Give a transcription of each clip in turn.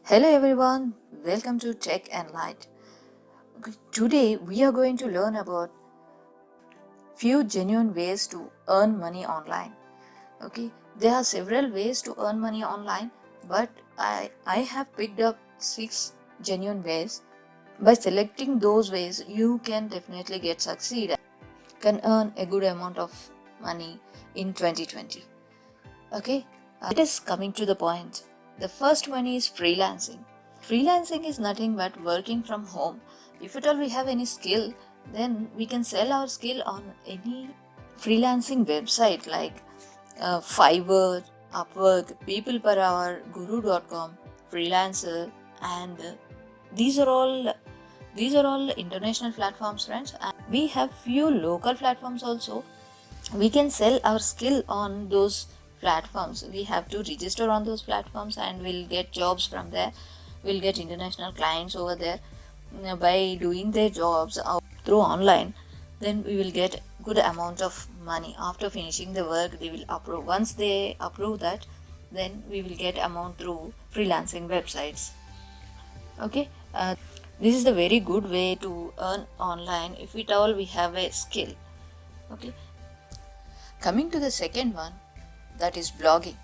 Hello everyone, welcome to Tech and Light. Today we are going to learn about few genuine ways to earn money online. Okay, there are several ways to earn money online, but I have picked up 6 genuine ways. By selecting those ways, you can definitely get succeed, can earn a good amount of money in 2020. Okay, it is coming to the point. The first one is freelancing. Freelancing is nothing but working from home. If at all we have any skill, then we can sell our skill on any freelancing website like Fiverr, Upwork, People Per Hour, Guru.com, Freelancer, and these are all international platforms, friends. And we have few local platforms also. We can sell our skill on those platforms. We have to register on those platforms and we'll get jobs from there. We'll get international clients over there. By doing their jobs through online, then we will get good amount of money. After finishing the work, they will approve. Once they approve that, then we will get amount through freelancing websites. Okay, this is a very good way to earn online if at all we have a skill. Okay, coming to the second one, that is blogging.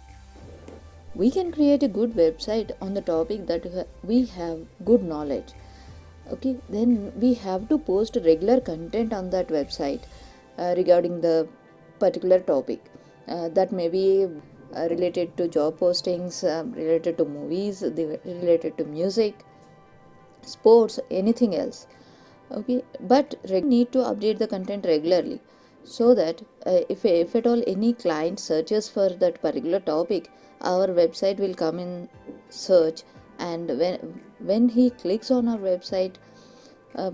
We can create a good website on the topic that we have good knowledge. Okay, then we have to post regular content on that website regarding the particular topic. That may be related to job postings, related to movies, related to music, sports, anything else. Okay, but need to update the content regularly, so that if at all any client searches for that particular topic, our website will come in search, and when he clicks on our website, uh,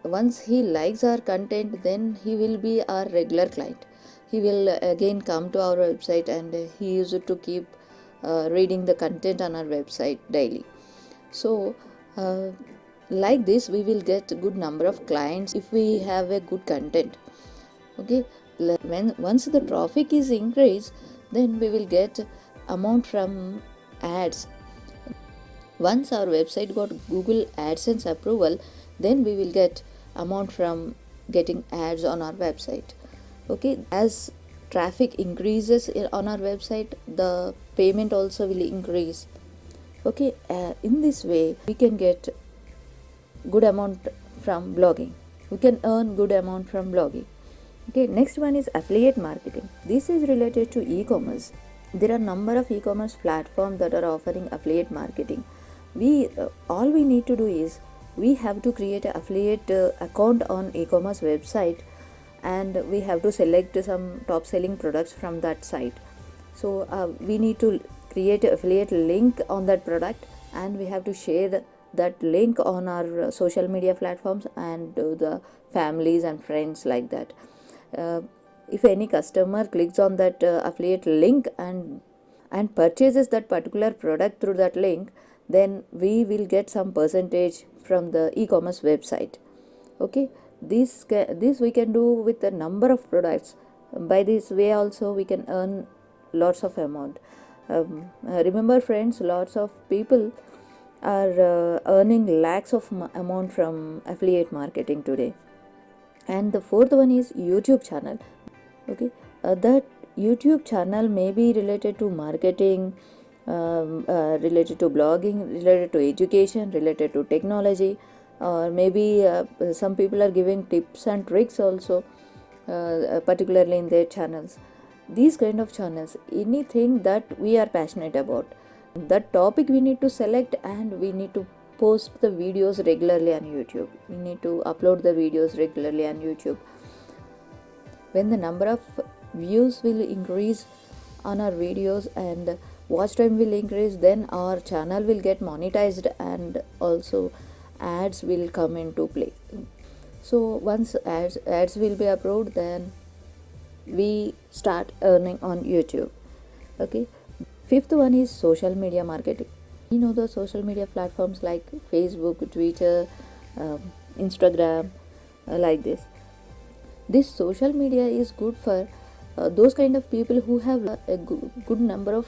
once he likes our content, then he will be our regular client. He will again come to our website, and he used to keep reading the content on our website daily. So like this we will get a good number of clients if we have a good content. Okay, once the traffic is increased, then we will get amount from ads. Once our website got Google AdSense approval, then we will get amount from getting ads on our website. Okay, as traffic increases on our website, the payment also will increase. Okay, in this way we can get good amount from blogging. We can earn good amount from blogging. Okay, next one is affiliate marketing. This is related to e-commerce. There are number of e-commerce platforms that are offering affiliate marketing. We all we need to do is we have to create an affiliate account on e-commerce website, and we have to select some top selling products from that site. So we need to create an affiliate link on that product, and we have to share that link on our social media platforms and the families and friends, like that. If any customer clicks on that affiliate link and purchases that particular product through that link, then we will get some percentage from the e-commerce website. Okay, this we can do with a number of products. By this way also we can earn lots of amount. Remember, friends, lots of people are earning lakhs of amount from affiliate marketing today. And the fourth one is YouTube channel. Okay, that YouTube channel may be related to marketing, related to blogging, related to education, related to technology, or maybe some people are giving tips and tricks also, particularly in their channels. These kind of channels, anything that we are passionate about, that topic we need to select, and we need to post the videos regularly on YouTube. We need to upload the videos regularly on YouTube. When the number of views will increase on our videos and watch time will increase, then our channel will get monetized, and also ads will come into play. So once ads will be approved, then we start earning on YouTube. Okay, fifth one is social media marketing. You know the social media platforms like Facebook, Twitter, Instagram, like this. This social media is good for those kind of people who have a good number of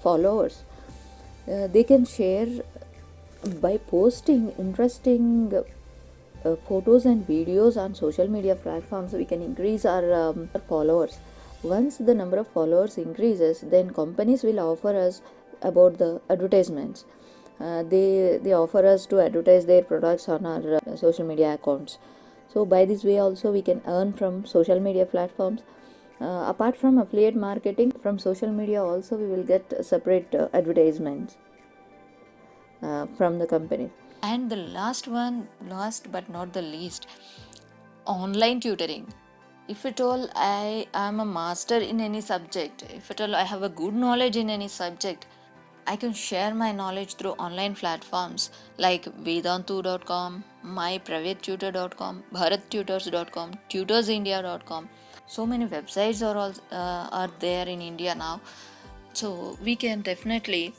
followers. They can share By posting interesting photos and videos on social media platforms, we can increase our followers. Once the number of followers increases, then companies will offer us about the advertisements. They offer us to advertise their products on our social media accounts. So by this way also we can earn from social media platforms. Apart from affiliate marketing, from social media also we will get separate advertisements from the company. And the last one, last but not the least, online tutoring. If at all I am a master in any subject, if at all I have a good knowledge in any subject, I can share my knowledge through online platforms like Vedantu.com, myprivatetutor.com, bharattutors.com, tutorsindia.com. So many websites are there in India now. So we can definitely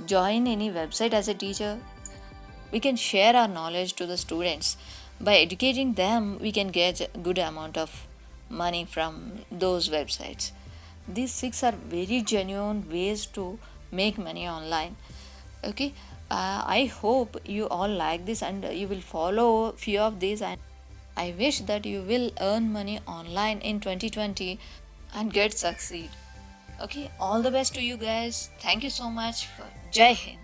join any website as a teacher. We can share our knowledge to the students. By educating them, we can get a good amount of money from those websites. These six are very genuine ways to make money online. Okay, I hope you all like this and you will follow few of these, and I wish that you will earn money online in 2020 and get succeed. Okay, all the best to you guys. Thank you so much. For Jai Hind.